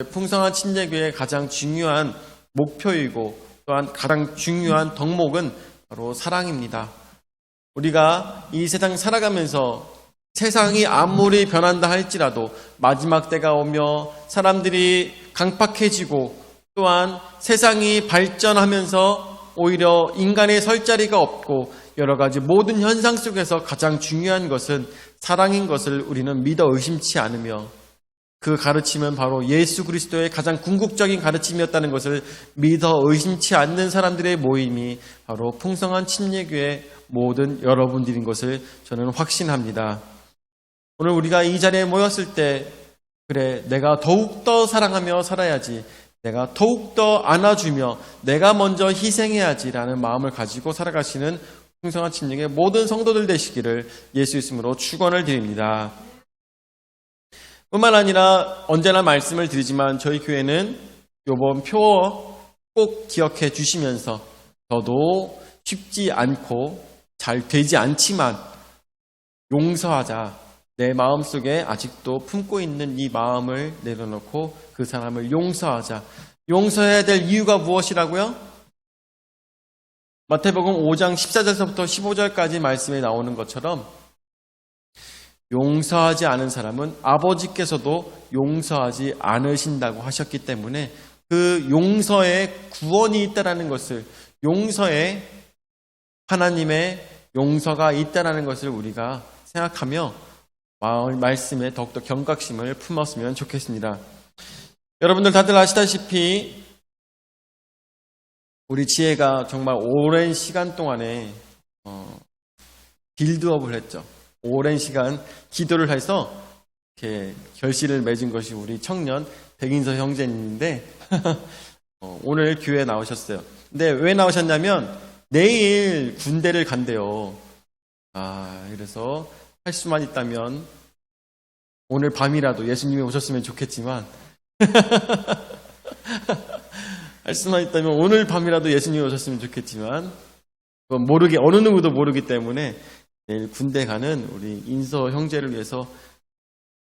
풍성한 침례교회의 가장 중요한 목표이고 또한 가장 중요한 덕목은 바로 사랑입니다. 우리가 이 세상 살아가면서 세상이 아무리 변한다 할지라도 마지막 때가 오며 사람들이 강팍해지고 또한 세상이 발전하면서 오히려 인간의 설 자리가 없고 여러 가지 모든 현상 속에서 가장 중요한 것은 사랑인 것을 우리는 믿어 의심치 않으며 그 가르침은 바로 예수 그리스도의 가장 궁극적인 가르침이었다는 것을 믿어 의심치 않는 사람들의 모임이 바로 풍성한 침례교회 모든 여러분들인 것을 저는 확신합니다. 오늘 우리가 이 자리에 모였을 때 그래 내가 더욱더 사랑하며 살아야지, 내가 더욱더 안아주며 내가 먼저 희생해야지 라는 마음을 가지고 살아가시는 풍성한 침례교회 모든 성도들 되시기를 예수 이름으로 축원을 드립니다. 뿐만 아니라 언제나 말씀을 드리지만 저희 교회는 이번 표 꼭 기억해 주시면서 저도 쉽지 않고 잘 되지 않지만 용서하자, 내 마음속에 아직도 품고 있는 이 마음을 내려놓고 그 사람을 용서하자. 용서해야 될 이유가 무엇이라고요? 마태복음 5장 14절부터 15절까지 말씀에 나오는 것처럼 용서하지 않은 사람은 아버지께서도 용서하지 않으신다고 하셨기 때문에 그 용서에 구원이 있다는 것을, 용서에 하나님의 용서가 있다는 것을 우리가 생각하며 말씀에 더욱더 경각심을 품었으면 좋겠습니다. 여러분들 다들 아시다시피 우리 지혜가 정말 오랜 시간 동안에 빌드업을 했죠. 오랜 시간 기도를 해서 이렇게 결실을 맺은 것이 우리 청년 백인서 형제님인데 오늘 교회에 나오셨어요. 근데 왜 나오셨냐면 내일 군대를 간대요. 그래서 할 수만 있다면 오늘 밤이라도 예수님이 오셨으면 좋겠지만 할 수만 있다면 오늘 밤이라도 예수님이 오셨으면 좋겠지만 그건 어느 누구도 모르기 때문에 내일 군대 가는 우리 인서 형제를 위해서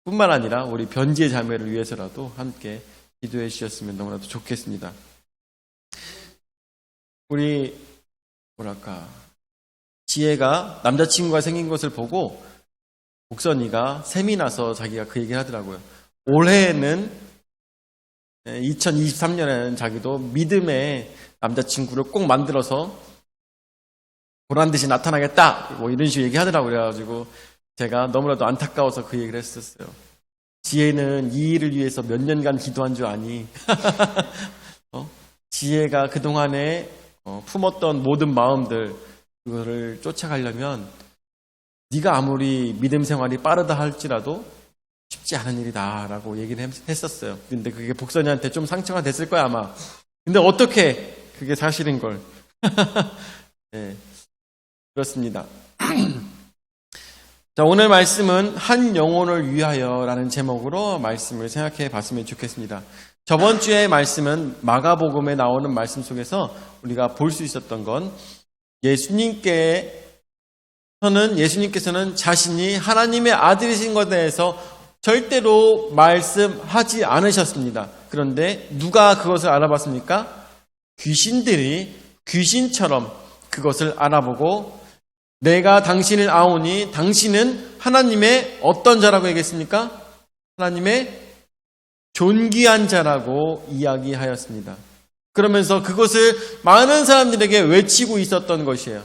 뿐만 아니라 우리 변지의 자매를 위해서라도 함께 기도해 주셨으면 너무나도 좋겠습니다. 우리 지혜가 남자친구가 생긴 것을 보고 목선이가 셈이 나서 자기가 그 얘기를 하더라고요. 올해는 2023년에는 자기도 믿음의 남자친구를 꼭 만들어서 보란듯이 나타나겠다 이런 식으로 얘기하더라고요. 그래가지고 제가 너무나도 안타까워서 그 얘기를 했었어요. 지혜는 이 일을 위해서 몇 년간 기도한 줄 아니? 지혜가 그동안에 품었던 모든 마음들 그거를 쫓아가려면 네가 아무리 믿음 생활이 빠르다 할지라도 쉽지 않은 일이다 라고 얘기를 했었어요. 근데 그게 복선이한테 좀 상처가 됐을 거야 아마. 근데 어떻게 그게 사실인 걸. 네, 그렇습니다. 자, 오늘 말씀은 한 영혼을 위하여 라는 제목으로 말씀을 생각해 봤으면 좋겠습니다. 저번 주의 말씀은 마가복음에 나오는 말씀 속에서 우리가 볼 수 있었던 건 예수님께서는 자신이 하나님의 아들이신 것에 대해서 절대로 말씀하지 않으셨습니다. 그런데 누가 그것을 알아봤습니까? 귀신들이 귀신처럼 그것을 알아보고 내가 당신을 아오니 당신은 하나님의 어떤 자라고 얘기했습니까? 하나님의 존귀한 자라고 이야기하였습니다. 그러면서 그것을 많은 사람들에게 외치고 있었던 것이에요.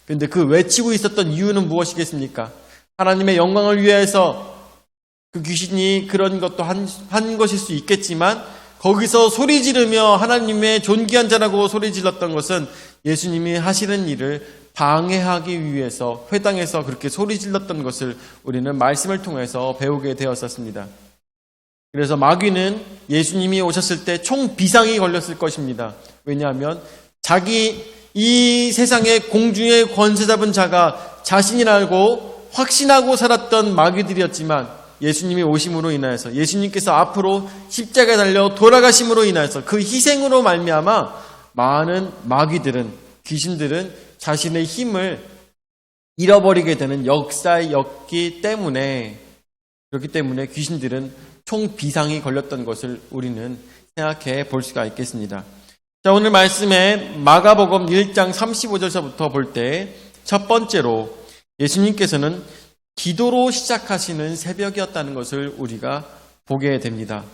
그런데 그 외치고 있었던 이유는 무엇이겠습니까? 하나님의 영광을 위해서 그 귀신이 그런 것도 한 것일 수 있겠지만 거기서 소리 지르며 하나님의 존귀한 자라고 소리 질렀던 것은 예수님이 하시는 일을 방해하기 위해서 회당에서 그렇게 소리 질렀던 것을 우리는 말씀을 통해서 배우게 되었었습니다. 그래서 마귀는 예수님이 오셨을 때 총 비상이 걸렸을 것입니다. 왜냐하면 이 세상의 공중의 권세 잡은 자가 자신이라고 확신하고 살았던 마귀들이었지만 예수님이 오심으로 인하여서 예수님께서 앞으로 십자가에 달려 돌아가심으로 인하여서 그 희생으로 말미암아 많은 귀신들은 자신의 힘을 잃어버리게 되는 역사였기 때문에 그렇기 때문에 귀신들은 총 비상이 걸렸던 것을 우리는 생각해 볼 수가 있겠습니다. 자, 오늘 말씀에 마가복음 1장 35절서부터 볼 때 첫 번째로 예수님께서는 기도로 시작하시는 새벽이었다는 것을 우리가 보게 됩니다.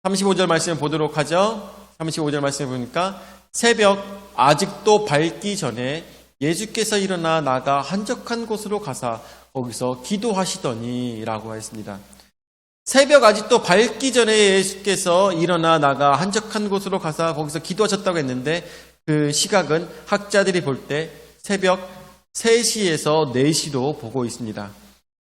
35절 말씀을 보도록 하죠. 35절 말씀을 보니까 새벽 아직도 밝기 전에 예수께서 일어나 나가 한적한 곳으로 가사 거기서 기도하시더니 라고 했습니다. 새벽 아직도 밝기 전에 예수께서 일어나 나가 한적한 곳으로 가사 거기서 기도하셨다고 했는데 그 시각은 학자들이 볼 때 새벽 3시에서 4시로 보고 있습니다.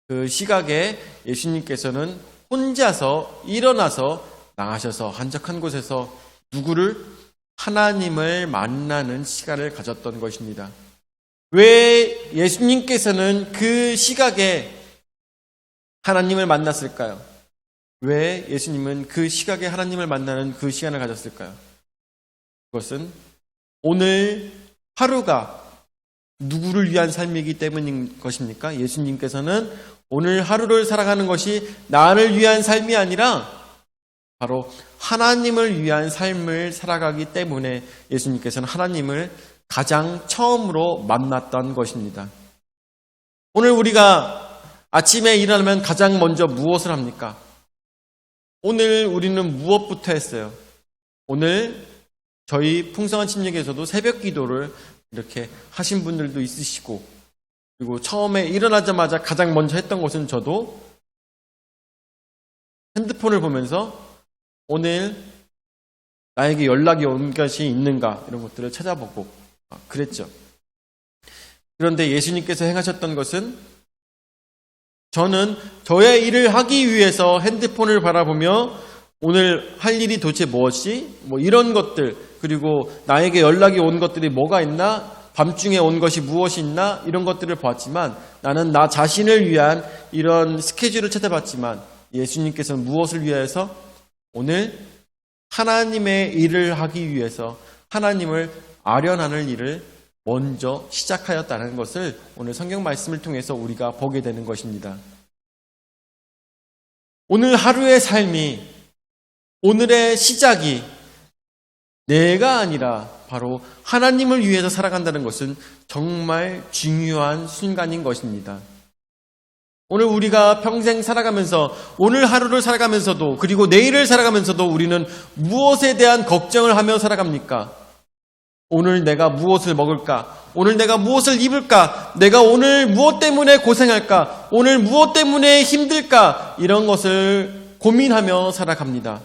그 시각에 예수님께서는 혼자서 일어나서 나가셔서 한적한 곳에서 누구를? 하나님을 만나는 시간을 가졌던 것입니다. 왜 예수님께서는 그 시각에 하나님을 만났을까요? 왜 예수님은 그 시각에 하나님을 만나는 그 시간을 가졌을까요? 그것은 오늘 하루가 누구를 위한 삶이기 때문인 것입니까? 예수님께서는 오늘 하루를 살아가는 것이 나를 위한 삶이 아니라 바로 하나님을 위한 삶을 살아가기 때문에 예수님께서는 하나님을 가장 처음으로 만났던 것입니다. 오늘 우리가 아침에 일어나면 가장 먼저 무엇을 합니까? 오늘 우리는 무엇부터 했어요? 오늘 저희 풍성한 침례교에서도 새벽 기도를 이렇게 하신 분들도 있으시고, 그리고 처음에 일어나자마자 가장 먼저 했던 것은 저도 핸드폰을 보면서 오늘 나에게 연락이 온 것이 있는가 이런 것들을 찾아보고 그랬죠. 그런데 예수님께서 행하셨던 것은 저는 저의 일을 하기 위해서 핸드폰을 바라보며 오늘 할 일이 도대체 무엇이? 이런 것들, 그리고 나에게 연락이 온 것들이 뭐가 있나? 밤중에 온 것이 무엇이 있나? 이런 것들을 보았지만 나는 나 자신을 위한 이런 스케줄을 찾아봤지만 예수님께서는 무엇을 위해서? 오늘 하나님의 일을 하기 위해서 하나님을 아련하는 일을 먼저 시작하였다는 것을 오늘 성경 말씀을 통해서 우리가 보게 되는 것입니다. 오늘 하루의 삶이, 오늘의 시작이 내가 아니라 바로 하나님을 위해서 살아간다는 것은 정말 중요한 순간인 것입니다. 오늘 우리가 평생 살아가면서, 오늘 하루를 살아가면서도, 그리고 내일을 살아가면서도 우리는 무엇에 대한 걱정을 하며 살아갑니까? 오늘 내가 무엇을 먹을까? 오늘 내가 무엇을 입을까? 내가 오늘 무엇 때문에 고생할까? 오늘 무엇 때문에 힘들까? 이런 것을 고민하며 살아갑니다.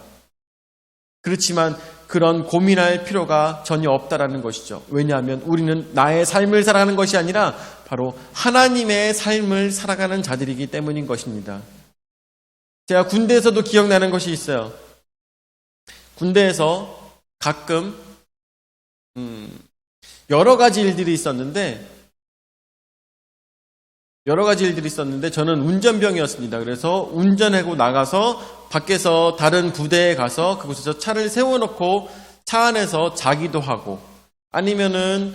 그렇지만 그런 고민할 필요가 전혀 없다라는 것이죠. 왜냐하면 우리는 나의 삶을 살아가는 것이 아니라 바로 하나님의 삶을 살아가는 자들이기 때문인 것입니다. 제가 군대에서도 기억나는 것이 있어요. 군대에서 가끔 여러 가지 일들이 있었는데 저는 운전병이었습니다. 그래서 운전하고 나가서 밖에서 다른 부대에 가서 그곳에서 차를 세워놓고 차 안에서 자기도 하고, 아니면은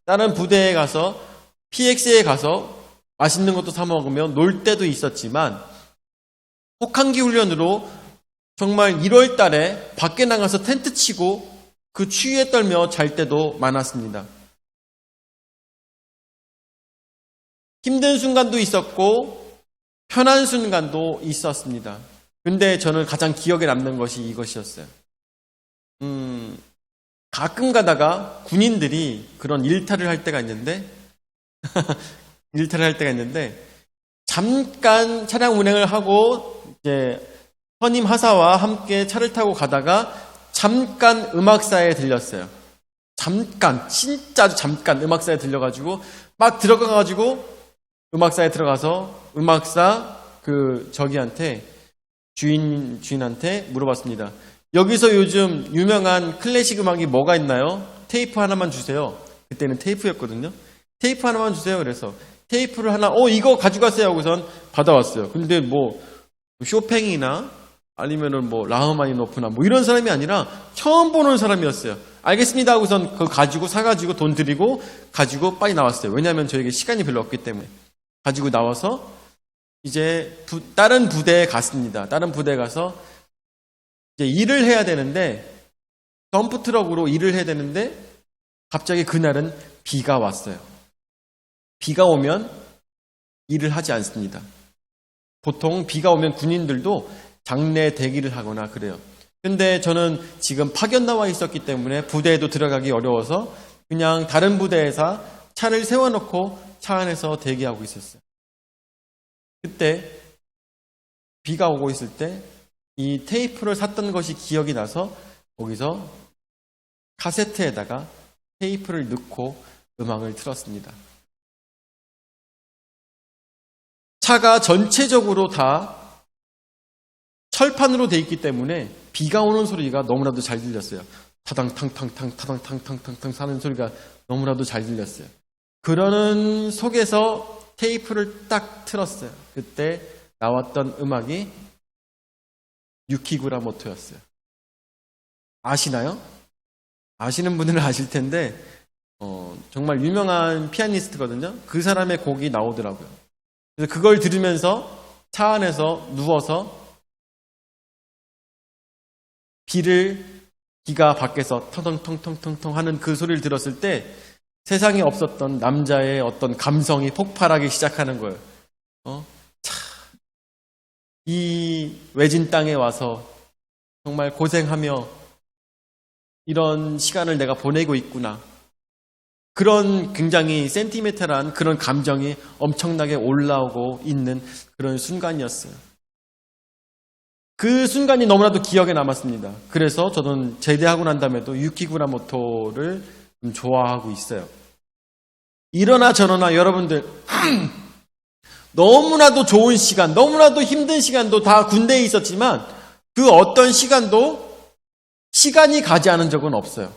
다른 부대에 가서 PX에 가서 맛있는 것도 사 먹으며 놀 때도 있었지만, 혹한기 훈련으로 정말 1월 달에 밖에 나가서 텐트 치고 그 추위에 떨며 잘 때도 많았습니다. 힘든 순간도 있었고 편한 순간도 있었습니다. 근데 저는 가장 기억에 남는 것이 이것이었어요. 가끔 가다가 군인들이 그런 일탈을 할 때가 있는데 잠깐 차량 운행을 하고 이제 선임 하사와 함께 차를 타고 가다가 잠깐 음악사에 들렸어요. 진짜 잠깐 음악사에 들려가지고 막 들어가가지고 음악사에 들어가서 음악사 주인한테 물어봤습니다. 여기서 요즘 유명한 클래식 음악이 뭐가 있나요? 테이프 하나만 주세요. 그때는 테이프였거든요. 테이프 하나만 주세요. 그래서 테이프를 하나, 이거 가져가세요 하고선 받아왔어요. 근데 쇼팽이나 아니면은 라흐마니노프나 이런 사람이 아니라 처음 보는 사람이었어요. 알겠습니다 하고선 그거 사가지고 돈 드리고 가지고 빨리 나왔어요. 왜냐하면 저에게 시간이 별로 없기 때문에. 가지고 나와서 이제 다른 부대에 갔습니다. 다른 부대에 가서 이제 일을 해야 되는데, 덤프트럭으로 일을 해야 되는데, 갑자기 그날은 비가 왔어요. 비가 오면 일을 하지 않습니다. 보통 비가 오면 군인들도 장내 대기를 하거나 그래요. 근데 저는 지금 파견 나와 있었기 때문에 부대에도 들어가기 어려워서 그냥 다른 부대에서 차를 세워놓고 차 안에서 대기하고 있었어요. 그때 비가 오고 있을 때 이 테이프를 샀던 것이 기억이 나서 거기서 카세트에다가 테이프를 넣고 음악을 틀었습니다. 차가 전체적으로 다 철판으로 돼 있기 때문에 비가 오는 소리가 너무나도 잘 들렸어요. 타당탕탕탕 타당탕탕탕탕 사는 소리가 너무나도 잘 들렸어요. 그러는 속에서 테이프를 딱 틀었어요. 그때 나왔던 음악이 유키구라 모토였어요. 아시나요? 아시는 분들은 아실 텐데 정말 유명한 피아니스트거든요. 그 사람의 곡이 나오더라고요. 그래서 그걸 들으면서 차 안에서 누워서 비가 밖에서 텅텅텅텅텅 하는 그 소리를 들었을 때 세상에 없었던 남자의 어떤 감성이 폭발하기 시작하는 거예요. 이 외진 땅에 와서 정말 고생하며 이런 시간을 내가 보내고 있구나. 그런 굉장히 센티멘탈한 그런 감정이 엄청나게 올라오고 있는 그런 순간이었어요. 그 순간이 너무나도 기억에 남았습니다. 그래서 저는 제대하고 난 다음에도 유키구라 모토를 좀 좋아하고 있어요. 이러나 저러나 여러분들 너무나도 좋은 시간, 너무나도 힘든 시간도 다 군대에 있었지만 그 어떤 시간도 시간이 가지 않은 적은 없어요.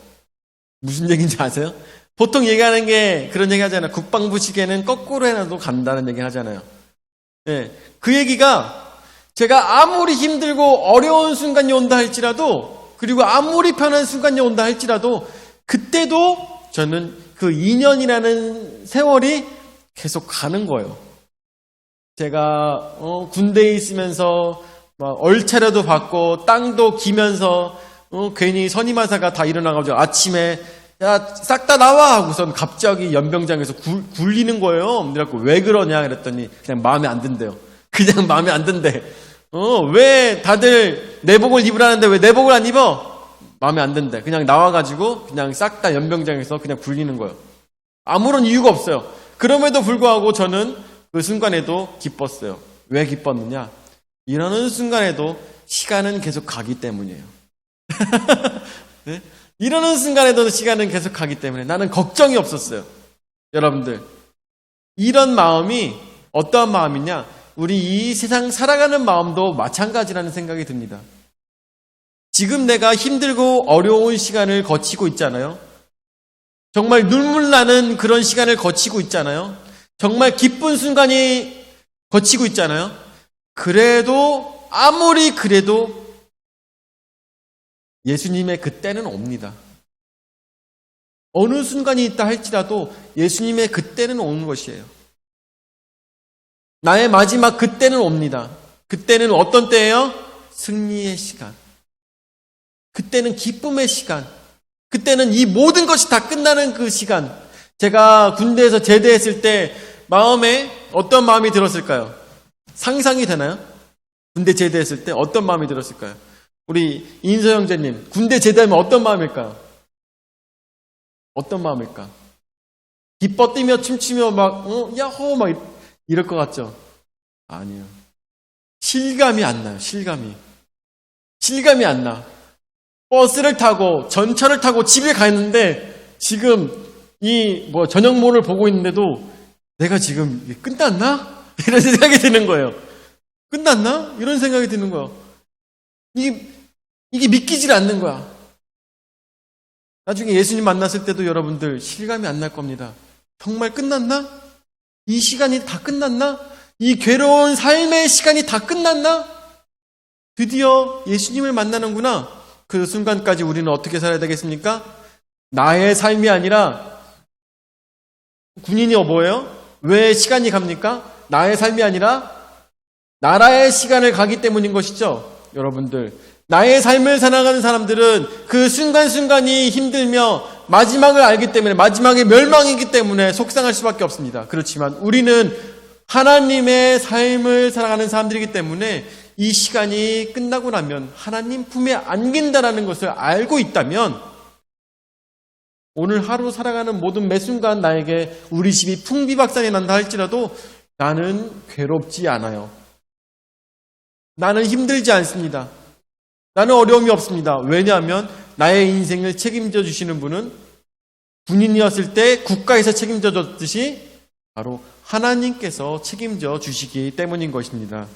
무슨 얘기인지 아세요? 보통 얘기하는 게 그런 얘기 하잖아요. 국방부 시계는 거꾸로 해놔도 간다는 얘기 하잖아요. 네, 그 얘기가 제가 아무리 힘들고 어려운 순간이 온다 할지라도 그리고 아무리 편한 순간이 온다 할지라도 그때도 저는 그 2년이라는 세월이 계속 가는 거예요. 제가 군대에 있으면서 막 얼차려도 받고 땅도 기면서 괜히 선임하사가 다 일어나가지고 아침에 야 싹 다 나와 하고선 갑자기 연병장에서 굴리는 거예요. 그래갖고 왜 그러냐 그랬더니 그냥 마음에 안 든대요. 그냥 마음에 안 든대. 왜 다들 내복을 입으라는데 왜 내복을 안 입어? 마음에 안 든대. 그냥 나와가지고 그냥 싹 다 연병장에서 그냥 굴리는 거예요. 아무런 이유가 없어요. 그럼에도 불구하고 저는 그 순간에도 기뻤어요. 왜 기뻤느냐? 이러는 순간에도 시간은 계속 가기 때문이에요. 네? 이러는 순간에도 시간은 계속 가기 때문에 나는 걱정이 없었어요. 여러분들, 이런 마음이 어떠한 마음이냐? 우리 이 세상 살아가는 마음도 마찬가지라는 생각이 듭니다. 지금 내가 힘들고 어려운 시간을 거치고 있잖아요. 정말 눈물 나는 그런 시간을 거치고 있잖아요. 정말 기쁜 순간이 거치고 있잖아요. 그래도 아무리 그래도 예수님의 그때는 옵니다. 어느 순간이 있다 할지라도 예수님의 그때는 오는 것이에요. 나의 마지막 그때는 옵니다. 그때는 어떤 때예요? 승리의 시간. 그때는 기쁨의 시간. 그때는 이 모든 것이 다 끝나는 그 시간. 제가 군대에서 제대했을 때 마음에 어떤 마음이 들었을까요? 상상이 되나요? 군대 제대했을 때 어떤 마음이 들었을까요? 우리 인서 형제님, 군대 제대하면 어떤 마음일까요? 어떤 마음일까? 기뻐 뛰며 춤추며 막 야호 막 이럴 것 같죠? 아니요. 실감이 안 나요. 실감이 안 나. 버스를 타고 전철을 타고 집에 가는데 지금 저녁모를 보고 있는데도 내가 지금 이게 끝났나? 이런 생각이 드는 거예요. 끝났나? 이런 생각이 드는 거예요. 이게 믿기질 않는 거야. 나중에 예수님 만났을 때도 여러분들 실감이 안 날 겁니다. 정말 끝났나? 이 시간이 다 끝났나? 이 괴로운 삶의 시간이 다 끝났나? 드디어 예수님을 만나는구나. 그 순간까지 우리는 어떻게 살아야 되겠습니까? 나의 삶이 아니라 군인이 뭐예요? 왜 시간이 갑니까? 나의 삶이 아니라 나라의 시간을 가기 때문인 것이죠. 여러분들, 나의 삶을 살아가는 사람들은 그 순간순간이 힘들며 마지막을 알기 때문에, 마지막의 멸망이기 때문에 속상할 수밖에 없습니다. 그렇지만 우리는 하나님의 삶을 살아가는 사람들이기 때문에 이 시간이 끝나고 나면 하나님 품에 안긴다라는 것을 알고 있다면, 오늘 하루 살아가는 모든 매 순간 나에게 우리 집이 풍비박산이 난다 할지라도 나는 괴롭지 않아요. 나는 힘들지 않습니다. 나는 어려움이 없습니다. 왜냐하면 나의 인생을 책임져 주시는 분은 군인이었을 때 국가에서 책임져 줬듯이 바로 하나님께서 책임져 주시기 때문인 것입니다.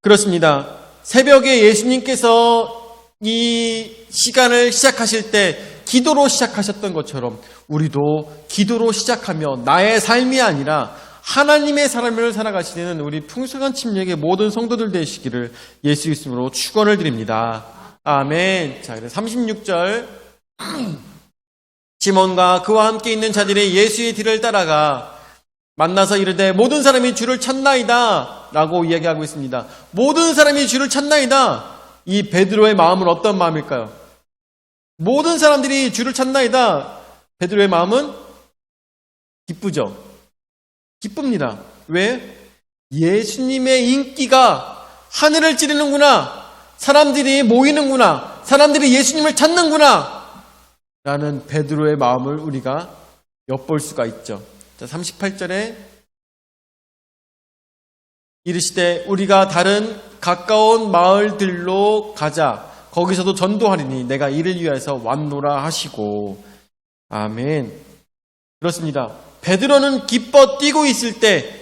그렇습니다. 새벽에 예수님께서 이 시간을 시작하실 때 기도로 시작하셨던 것처럼 우리도 기도로 시작하며 나의 삶이 아니라 하나님의 삶을 살아가시는 우리 풍성한 침략의 모든 성도들 되시기를 예수 이름으로 축원을 드립니다. 아멘. 자, 그래서 36절 시몬과 그와 함께 있는 자들이 예수의 뒤를 따라가 만나서 이르되 모든 사람이 주를 찾나이다 라고 이야기하고 있습니다. 모든 사람이 주를 찾나이다. 이 베드로의 마음은 어떤 마음일까요? 모든 사람들이 주를 찾나이다. 베드로의 마음은 기쁘죠. 기쁩니다. 왜? 예수님의 인기가 하늘을 찌르는구나. 사람들이 모이는구나. 사람들이 예수님을 찾는구나. 라는 베드로의 마음을 우리가 엿볼 수가 있죠. 자, 38절에 이르시되 우리가 다른 가까운 마을들로 가자. 거기서도 전도하리니 내가 이를 위하여서 왔노라 하시고. 아멘. 그렇습니다. 베드로는 기뻐 뛰고 있을 때,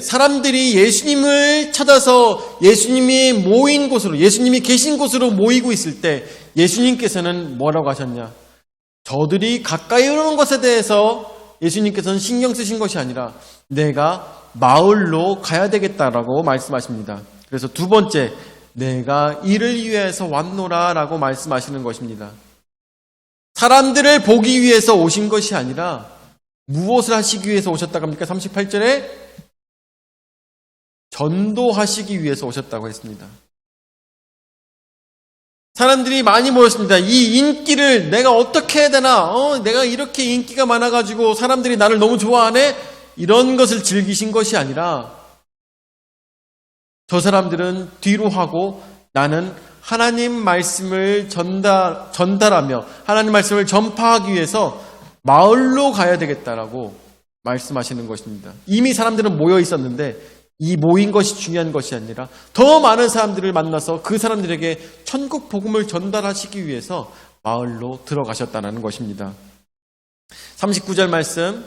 사람들이 예수님을 찾아서 예수님이 모인 곳으로, 예수님이 계신 곳으로 모이고 있을 때 예수님께서는 뭐라고 하셨냐? 저들이 가까이 오는 것에 대해서 예수님께서는 신경 쓰신 것이 아니라 내가 마을로 가야 되겠다라고 말씀하십니다. 그래서 두 번째, 내가 이를 위해서 왔노라 라고 말씀하시는 것입니다. 사람들을 보기 위해서 오신 것이 아니라 무엇을 하시기 위해서 오셨다고 합니까? 38절에 전도하시기 위해서 오셨다고 했습니다. 사람들이 많이 모였습니다. 이 인기를 내가 어떻게 해야 되나? 내가 이렇게 인기가 많아가지고 사람들이 나를 너무 좋아하네? 이런 것을 즐기신 것이 아니라 저 사람들은 뒤로 하고 나는 하나님 말씀을 전달하며 하나님 말씀을 전파하기 위해서 마을로 가야 되겠다라고 말씀하시는 것입니다. 이미 사람들은 모여 있었는데 이 모인 것이 중요한 것이 아니라 더 많은 사람들을 만나서 그 사람들에게 천국 복음을 전달하시기 위해서 마을로 들어가셨다는 것입니다. 39절 말씀.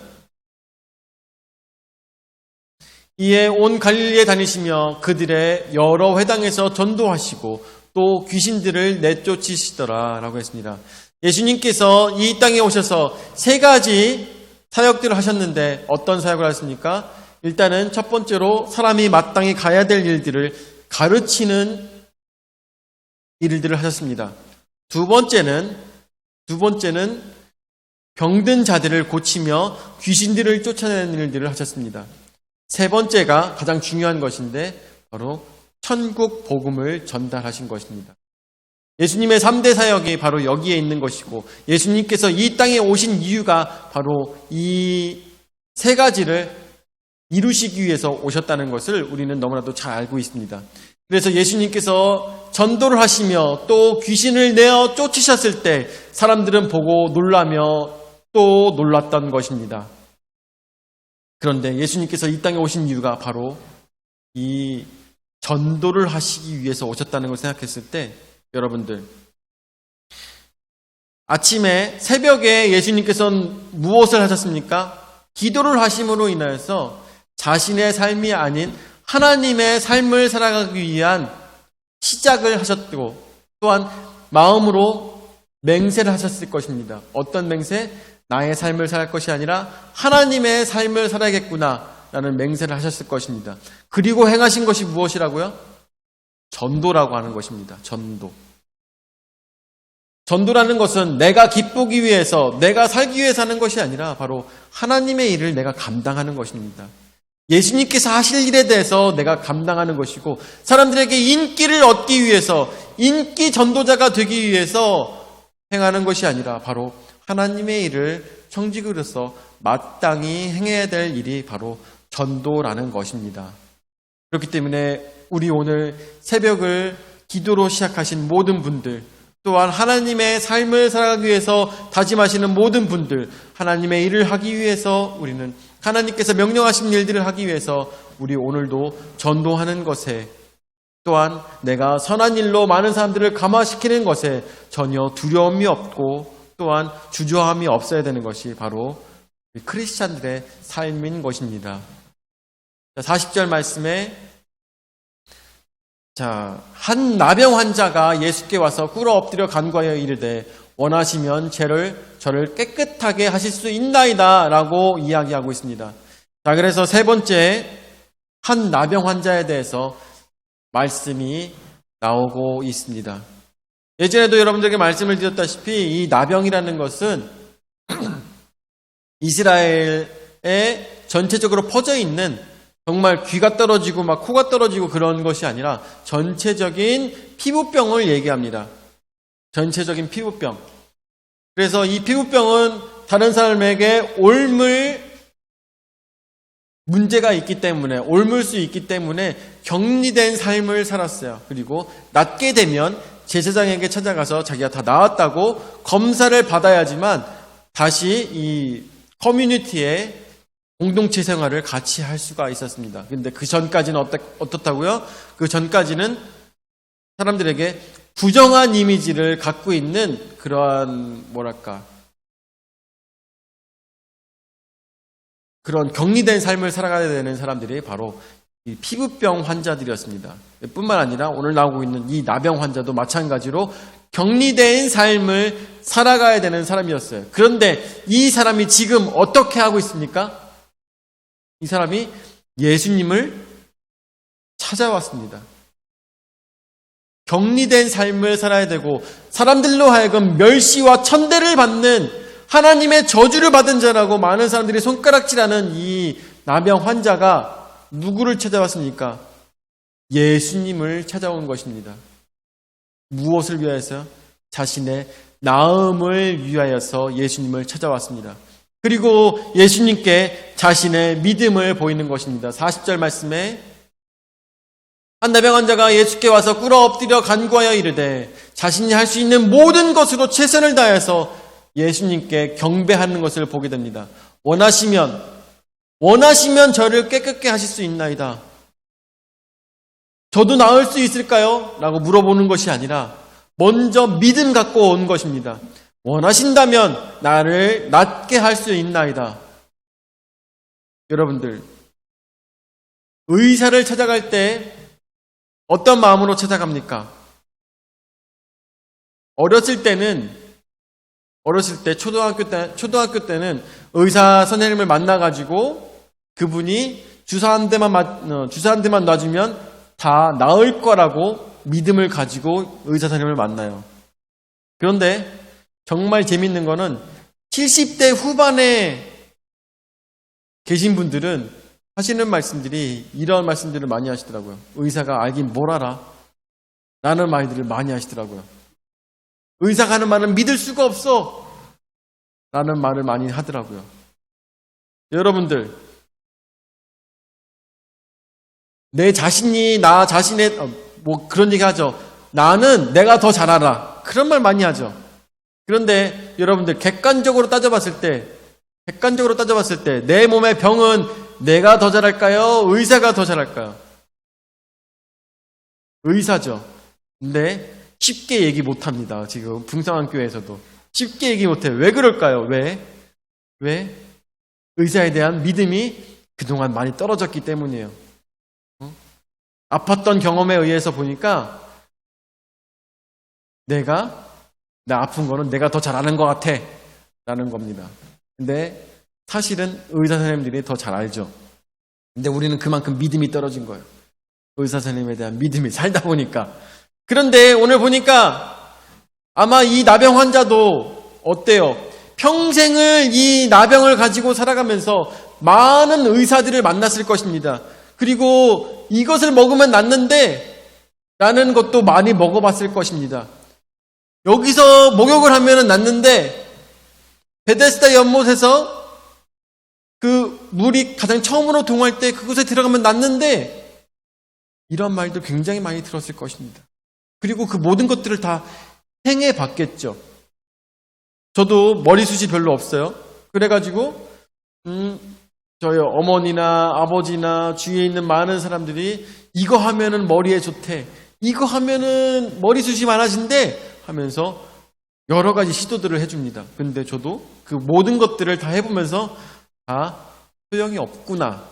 이에 온 갈릴리에 다니시며 그들의 여러 회당에서 전도하시고 또 귀신들을 내쫓으시더라 라고 했습니다. 예수님께서 이 땅에 오셔서 세 가지 사역들을 하셨는데 어떤 사역을 하셨습니까? 일단은 첫 번째로 사람이 마땅히 가야 될 일들을 가르치는 일들을 하셨습니다. 두 번째는 병든 자들을 고치며 귀신들을 쫓아내는 일들을 하셨습니다. 세 번째가 가장 중요한 것인데 바로 천국 복음을 전달하신 것입니다. 예수님의 3대 사역이 바로 여기에 있는 것이고 예수님께서 이 땅에 오신 이유가 바로 이 세 가지를 이루시기 위해서 오셨다는 것을 우리는 너무나도 잘 알고 있습니다. 그래서 예수님께서 전도를 하시며 또 귀신을 내어 쫓으셨을 때 사람들은 보고 놀라며 또 놀랐던 것입니다. 그런데 예수님께서 이 땅에 오신 이유가 바로 이 전도를 하시기 위해서 오셨다는 걸 생각했을 때 여러분들, 아침에 새벽에 예수님께서는 무엇을 하셨습니까? 기도를 하심으로 인하여서 자신의 삶이 아닌 하나님의 삶을 살아가기 위한 시작을 하셨고 또한 마음으로 맹세를 하셨을 것입니다. 어떤 맹세? 나의 삶을 살 것이 아니라 하나님의 삶을 살아야겠구나 라는 맹세를 하셨을 것입니다. 그리고 행하신 것이 무엇이라고요? 전도라고 하는 것입니다. 전도. 전도라는 것은 내가 기쁘기 위해서, 내가 살기 위해서 하는 것이 아니라 바로 하나님의 일을 내가 감당하는 것입니다. 예수님께서 하실 일에 대해서 내가 감당하는 것이고, 사람들에게 인기를 얻기 위해서, 인기 전도자가 되기 위해서 행하는 것이 아니라 바로 하나님의 일을 청지기로서 마땅히 행해야 될 일이 바로 전도라는 것입니다. 그렇기 때문에 우리 오늘 새벽을 기도로 시작하신 모든 분들, 또한 하나님의 삶을 살아가기 위해서 다짐하시는 모든 분들, 하나님의 일을 하기 위해서 우리는 하나님께서 명령하신 일들을 하기 위해서 우리 오늘도 전도하는 것에, 또한 내가 선한 일로 많은 사람들을 감화시키는 것에 전혀 두려움이 없고 또한 주저함이 없어야 되는 것이 바로 크리스찬들의 삶인 것입니다. 40절 말씀에 한 나병 환자가 예수께 와서 꿇어 엎드려 간구하여 이르되 원하시면 저를 깨끗하게 하실 수 있나이다 라고 이야기하고 있습니다. 그래서 세 번째, 한 나병 환자에 대해서 말씀이 나오고 있습니다. 예전에도 여러분들에게 말씀을 드렸다시피 이 나병이라는 것은 이스라엘에 전체적으로 퍼져 있는, 정말 귀가 떨어지고 막 코가 떨어지고 그런 것이 아니라 전체적인 피부병을 얘기합니다. 전체적인 피부병. 그래서 이 피부병은 다른 사람에게 옮을 문제가 있기 때문에, 옮을 수 있기 때문에 격리된 삶을 살았어요. 그리고 낫게 되면 제사장에게 찾아가서 자기가 다 나았다고 검사를 받아야지만 다시 이 커뮤니티에 공동체 생활을 같이 할 수가 있었습니다. 근데 그 전까지는 어떻다고요? 그 전까지는 사람들에게 부정한 이미지를 갖고 있는 그러한 그런 격리된 삶을 살아가야 되는 사람들이 바로 이 피부병 환자들이었습니다. 뿐만 아니라 오늘 나오고 있는 이 나병 환자도 마찬가지로 격리된 삶을 살아가야 되는 사람이었어요. 그런데 이 사람이 지금 어떻게 하고 있습니까? 이 사람이 예수님을 찾아왔습니다. 격리된 삶을 살아야 되고 사람들로 하여금 멸시와 천대를 받는, 하나님의 저주를 받은 자라고 많은 사람들이 손가락질하는 이 나병 환자가 누구를 찾아왔습니까? 예수님을 찾아온 것입니다. 무엇을 위하여서? 자신의 나음을 위하여서 예수님을 찾아왔습니다. 그리고 예수님께 자신의 믿음을 보이는 것입니다. 40절 말씀에 한 나병 환자가 예수께 와서 꿇어 엎드려 간구하여 이르되 자신이 할 수 있는 모든 것으로 최선을 다해서 예수님께 경배하는 것을 보게 됩니다. 원하시면 저를 깨끗게 하실 수 있나이다. 저도 나을 수 있을까요? 라고 물어보는 것이 아니라 먼저 믿음 갖고 온 것입니다. 원하신다면 나를 낫게 할 수 있나이다. 여러분들, 의사를 찾아갈 때 어떤 마음으로 찾아갑니까? 어렸을 때 초등학교 때는 의사 선생님을 만나가지고 그분이 주사 한 대만 놔주면 다 나을 거라고 믿음을 가지고 의사 선생님을 만나요. 그런데 정말 재밌는 거는 70대 후반에 계신 분들은 하시는 말씀들이 이런 말씀들을 많이 하시더라고요. 의사가 알긴 뭘 알아? 라는 말들을 많이 하시더라고요. 의사가 하는 말은 믿을 수가 없어! 라는 말을 많이 하더라고요. 여러분들, 내 자신이 나 자신의 그런 얘기 하죠. 나는 내가 더 잘 알아. 그런 말 많이 하죠. 그런데 여러분들 객관적으로 따져봤을 때 내 몸의 병은 내가 더 잘할까요? 의사가 더 잘할까요? 의사죠. 근데 쉽게 얘기 못합니다. 지금 붕상한교회에서도 쉽게 얘기 못해요. 왜 그럴까요? 왜? 의사에 대한 믿음이 그동안 많이 떨어졌기 때문이에요. 아팠던 경험에 의해서 보니까 나 아픈 거는 내가 더 잘하는 것 같아 라는 겁니다. 근데 사실은 의사 선생님들이 더 잘 알죠. 근데 우리는 그만큼 믿음이 떨어진 거예요. 의사 선생님에 대한 믿음이 살다 보니까. 그런데 오늘 보니까 아마 이 나병 환자도 어때요? 평생을 이 나병을 가지고 살아가면서 많은 의사들을 만났을 것입니다. 그리고 이것을 먹으면 낫는데 라는 것도 많이 먹어봤을 것입니다. 여기서 목욕을 하면 낫는데 베데스다 연못에서 그 물이 가장 처음으로 동할 때 그곳에 들어가면 낫는데 이런 말도 굉장히 많이 들었을 것입니다. 그리고 그 모든 것들을 다 행해봤겠죠. 저도 머리숱이 별로 없어요. 그래가지고 저희 어머니나 아버지나 주위에 있는 많은 사람들이 이거 하면은 머리에 좋대, 이거 하면은 머리숱이 많아진대 하면서 여러 가지 시도들을 해줍니다. 근데 저도 그 모든 것들을 다 해보면서 소용이 없구나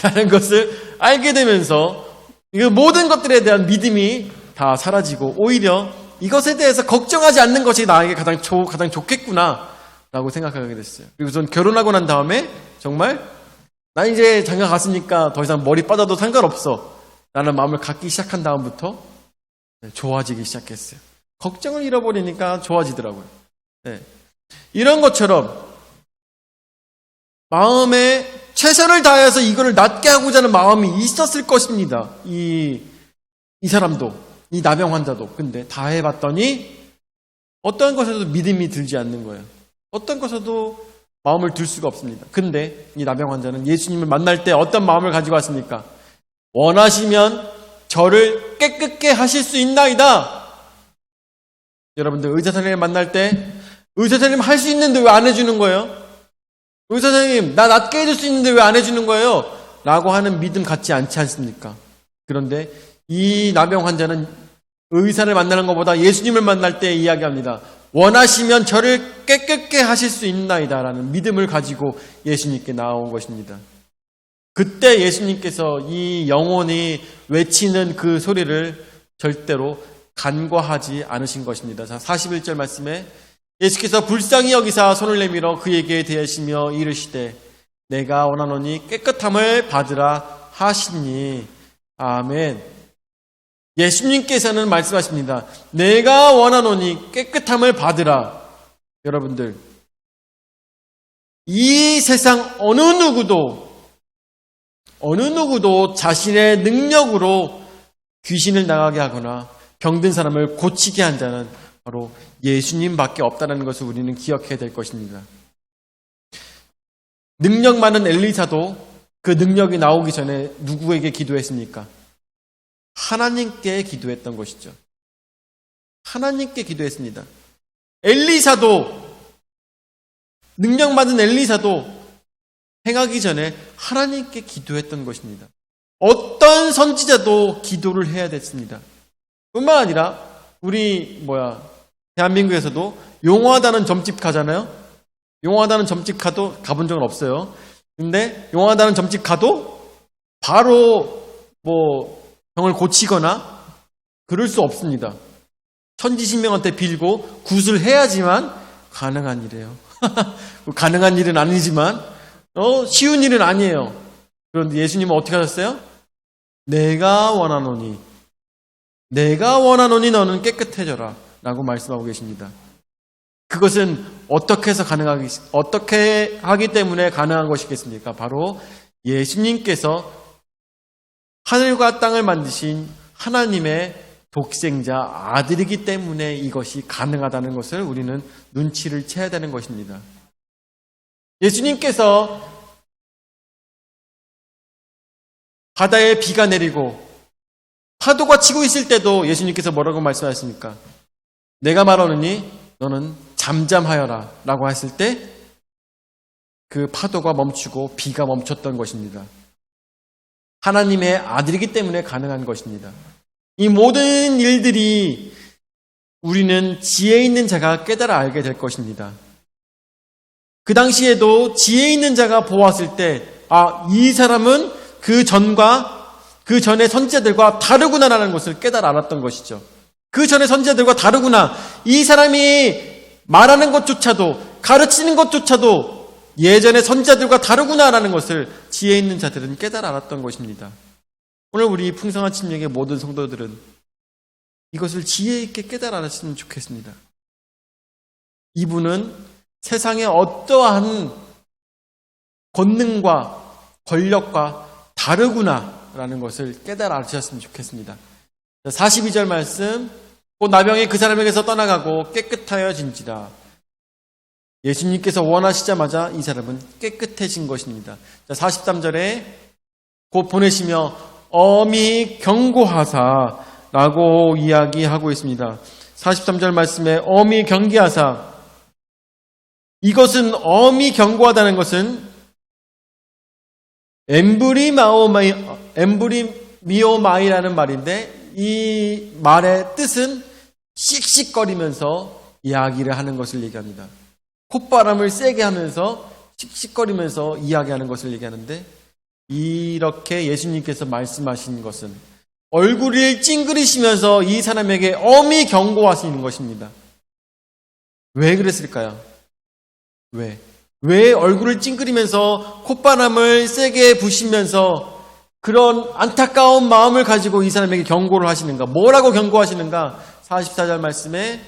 라는 것을 알게 되면서 그 모든 것들에 대한 믿음이 다 사라지고 오히려 이것에 대해서 걱정하지 않는 것이 나에게 가장 좋겠구나 라고 생각하게 됐어요. 그리고 전 결혼하고 난 다음에 정말 나 이제 장가 갔으니까 더 이상 머리 빠져도 상관없어 라는 마음을 갖기 시작한 다음부터 좋아지기 시작했어요. 걱정을 잃어버리니까 좋아지더라고요. 네. 이런 것처럼 마음에 최선을 다해서 이거를 낫게 하고자 하는 마음이 있었을 것입니다. 이 사람도, 이 나병 환자도. 근데 다 해봤더니 어떤 것에도 믿음이 들지 않는 거예요. 어떤 것에도 마음을 둘 수가 없습니다. 근데 이 나병 환자는 예수님을 만날 때 어떤 마음을 가지고 왔습니까? 원하시면 저를 깨끗게 하실 수 있나이다. 여러분들 의사 선생님 만날 때 의사 선생님 할 수 있는데 왜 안 해주는 거예요? 의사 선생님 나 낫게 해줄 수 있는데 왜 안 해주는 거예요? 라고 하는 믿음 갖지 않지 않습니까? 그런데 이 나병 환자는 의사를 만나는 것보다 예수님을 만날 때 이야기합니다. 원하시면 저를 깨끗게 하실 수 있나이다 라는 믿음을 가지고 예수님께 나온 것입니다. 그때 예수님께서 이 영혼이 외치는 그 소리를 절대로 간과하지 않으신 것입니다. 자, 41절 말씀에 예수께서 불쌍히 여기사 손을 내밀어 그에게 대하시며 이르시되 내가 원하노니 깨끗함을 받으라 하시니. 아멘. 예수님께서는 말씀하십니다. 내가 원하노니 깨끗함을 받으라. 여러분들, 이 세상 어느 누구도 자신의 능력으로 귀신을 나가게 하거나 병든 사람을 고치게 한 자는 바로 예수님밖에 없다는 것을 우리는 기억해야 될 것입니다. 능력 많은 엘리사도 그 능력이 나오기 전에 누구에게 기도했습니까? 하나님께 기도했던 것이죠. 하나님께 기도했습니다. 능력 많은 엘리사도 행하기 전에 하나님께 기도했던 것입니다. 어떤 선지자도 기도를 해야 됐습니다. 뿐만 아니라 대한민국에서도 용화다는 점집 가잖아요. 용화다는 점집 가본 적은 없어요. 근데 용화다는 점집 가도 바로 병을 고치거나 그럴 수 없습니다. 천지신명한테 빌고 굿을 해야지만 가능한 일이에요. 가능한 일은 아니지만 쉬운 일은 아니에요. 그런데 예수님은 어떻게 하셨어요? 내가 원하노니 너는 깨끗해져라 라고 말씀하고 계십니다. 그것은 어떻게 하기 때문에 가능한 것이겠습니까? 바로 예수님께서 하늘과 땅을 만드신 하나님의 독생자 아들이기 때문에 이것이 가능하다는 것을 우리는 눈치를 채야 되는 것입니다. 예수님께서 바다에 비가 내리고 파도가 치고 있을 때도 예수님께서 뭐라고 말씀하셨습니까? 내가 말하노니 너는 잠잠하여라 라고 했을 때 그 파도가 멈추고 비가 멈췄던 것입니다. 하나님의 아들이기 때문에 가능한 것입니다. 이 모든 일들이 우리는 지혜 있는 자가 깨달아 알게 될 것입니다. 그 당시에도 지혜 있는 자가 보았을 때 이 사람은 그 전의 선지자들과 다르구나라는 것을 깨달아 알았던 것이죠. 그 전의 선지자들과 다르구나. 이 사람이 말하는 것조차도 가르치는 것조차도 예전의 선지자들과 다르구나라는 것을 지혜 있는 자들은 깨달아 알았던 것입니다. 오늘 우리 풍성한 침략의 모든 성도들은 이것을 지혜 있게 깨달아 알았으면 좋겠습니다. 이분은 세상의 어떠한 권능과 권력과 다르구나라는 것을 깨달아 알으셨으면 좋겠습니다. 42절 말씀, 곧 나병이 그 사람에게서 떠나가고 깨끗하여진지라. 예수님께서 원하시자마자 이 사람은 깨끗해진 것입니다. 43절에 곧 보내시며 엄히 경고하사라고 이야기하고 있습니다. 43절 말씀에 엄히 경계하사, 이것은 엄히 경고하다는 것은 엠브리미오마이라는 말인데, 이 말의 뜻은 씩씩거리면서 이야기를 하는 것을 얘기합니다. 콧바람을 세게 하면서 씩씩거리면서 이야기하는 것을 얘기하는데, 이렇게 예수님께서 말씀하신 것은 얼굴을 찡그리시면서 이 사람에게 엄히 경고하시는 것입니다. 왜 그랬을까요? 왜 얼굴을 찡그리면서 콧바람을 세게 부시면서 그런 안타까운 마음을 가지고 이 사람에게 경고를 하시는가? 뭐라고 경고하시는가? 44절 말씀에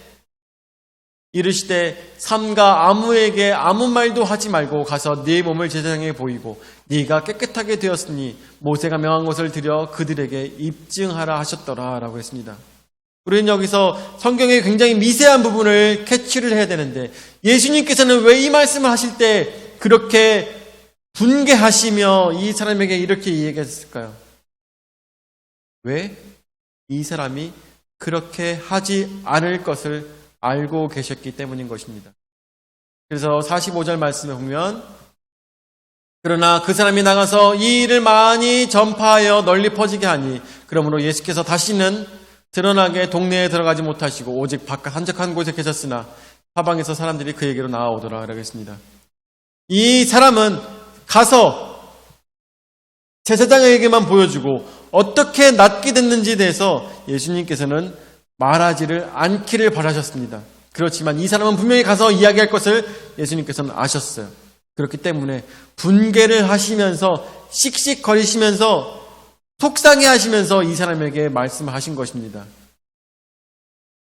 이르시되 삼가 아무에게 아무 말도 하지 말고 가서 네 몸을 제사장에게 보이고 네가 깨끗하게 되었으니 모세가 명한 것을 드려 그들에게 입증하라 하셨더라 라고 했습니다. 우리는 여기서 성경의 굉장히 미세한 부분을 캐치를 해야 되는데, 예수님께서는 왜 이 말씀을 하실 때 그렇게 분개하시며 이 사람에게 이렇게 얘기했을까요? 왜? 이 사람이 그렇게 하지 않을 것을 알고 계셨기 때문인 것입니다. 그래서 45절 말씀에 보면, 그러나 그 사람이 나가서 이 일을 많이 전파하여 널리 퍼지게 하니, 그러므로 예수께서 다시는 드러나게 동네에 들어가지 못하시고 오직 바깥 한적한 곳에 계셨으나 사방에서 사람들이 그에게로 나아오더라 라고 했습니다. 이 사람은 가서 제사장에게만 보여주고 어떻게 낫게 됐는지에 대해서 예수님께서는 말하지를 않기를 바라셨습니다. 그렇지만 이 사람은 분명히 가서 이야기할 것을 예수님께서는 아셨어요. 그렇기 때문에 분개를 하시면서 씩씩거리시면서 속상해 하시면서 이 사람에게 말씀을 하신 것입니다.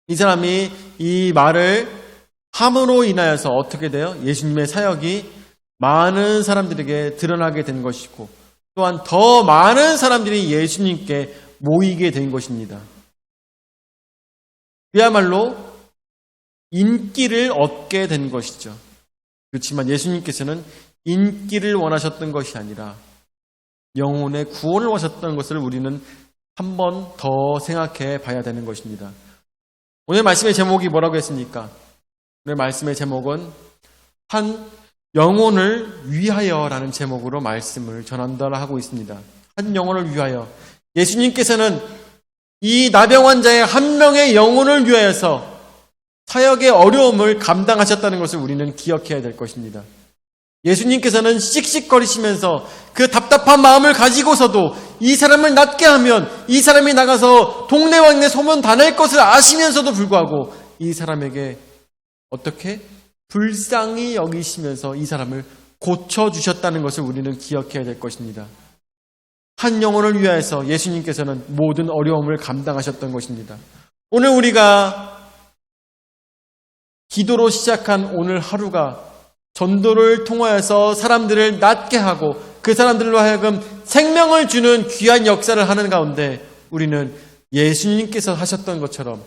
이 사람이 이 말을 함으로 인하여서 어떻게 돼요? 예수님의 사역이 많은 사람들에게 드러나게 된 것이고, 또한 더 많은 사람들이 예수님께 모이게 된 것입니다. 그야말로 인기를 얻게 된 것이죠. 그렇지만 예수님께서는 인기를 원하셨던 것이 아니라 영혼의 구원을 원하셨던 것을 우리는 한 번 더 생각해 봐야 되는 것입니다. 오늘 말씀의 제목이 뭐라고 했습니까? 오늘 말씀의 제목은 한 영혼을 위하여라는 제목으로 말씀을 전한다하고 있습니다. 한 영혼을 위하여. 예수님께서는 이 나병 환자의 한 명의 영혼을 위하여서 사역의 어려움을 감당하셨다는 것을 우리는 기억해야 될 것입니다. 예수님께서는 씩씩거리시면서 그 답답한 마음을 가지고서도 이 사람을 낫게 하면 이 사람이 나가서 동네 왕래 소문 다 낼 것을 아시면서도 불구하고 이 사람에게 어떻게 불쌍히 여기시면서 이 사람을 고쳐주셨다는 것을 우리는 기억해야 될 것입니다. 한 영혼을 위하여서 예수님께서는 모든 어려움을 감당하셨던 것입니다. 오늘 우리가 기도로 시작한 오늘 하루가 전도를 통하여서 사람들을 낫게 하고 그 사람들로 하여금 생명을 주는 귀한 역사를 하는 가운데 우리는 예수님께서 하셨던 것처럼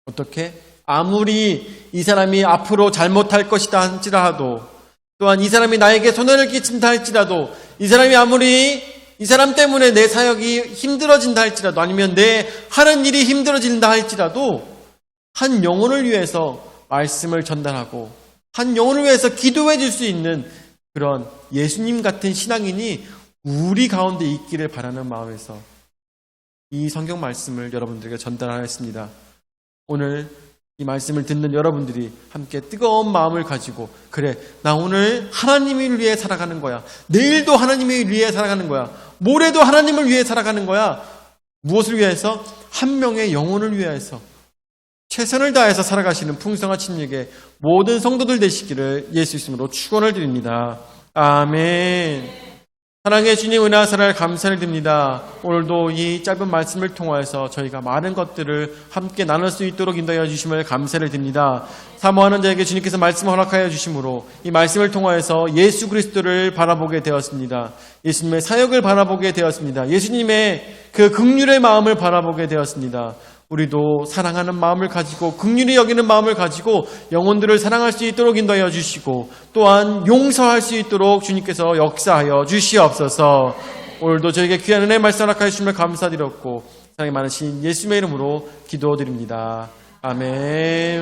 어떻게 아무리 이 사람이 앞으로 잘못할 것이다 할지라도, 또한 이 사람이 나에게 손해를 끼친다 할지라도, 이 사람이 아무리 이 사람 때문에 내 사역이 힘들어진다 할지라도, 아니면 내 하는 일이 힘들어진다 할지라도 한 영혼을 위해서 말씀을 전달하고 한 영혼을 위해서 기도해 줄 수 있는 그런 예수님 같은 신앙인이 우리 가운데 있기를 바라는 마음에서 이 성경 말씀을 여러분들에게 전달하였습니다. 오늘 이 말씀을 듣는 여러분들이 함께 뜨거운 마음을 가지고, 그래, 나 오늘 하나님을 위해 살아가는 거야. 내일도 하나님을 위해 살아가는 거야. 모레도 하나님을 위해 살아가는 거야. 무엇을 위해서? 한 명의 영혼을 위해서 최선을 다해서 살아가시는 풍성한 침략의 모든 성도들 되시기를 예수 이름으로 축원을 드립니다. 아멘. 사랑의 주님 은혜와 사랑을 감사를 드립니다. 오늘도 이 짧은 말씀을 통하여서 저희가 많은 것들을 함께 나눌 수 있도록 인도하여 주심을 감사를 드립니다. 사모하는 자에게 주님께서 말씀을 허락하여 주심으로 이 말씀을 통하여서 예수 그리스도를 바라보게 되었습니다. 예수님의 사역을 바라보게 되었습니다. 예수님의 그 긍휼의 마음을 바라보게 되었습니다. 우리도 사랑하는 마음을 가지고 긍휼히 여기는 마음을 가지고 영혼들을 사랑할 수 있도록 인도하여 주시고 또한 용서할 수 있도록 주님께서 역사하여 주시옵소서. 오늘도 저에게 귀한 은혜의 말씀 허락하여 주심을 감사드렸고 사랑이 많으신 예수님의 이름으로 기도드립니다. 아멘.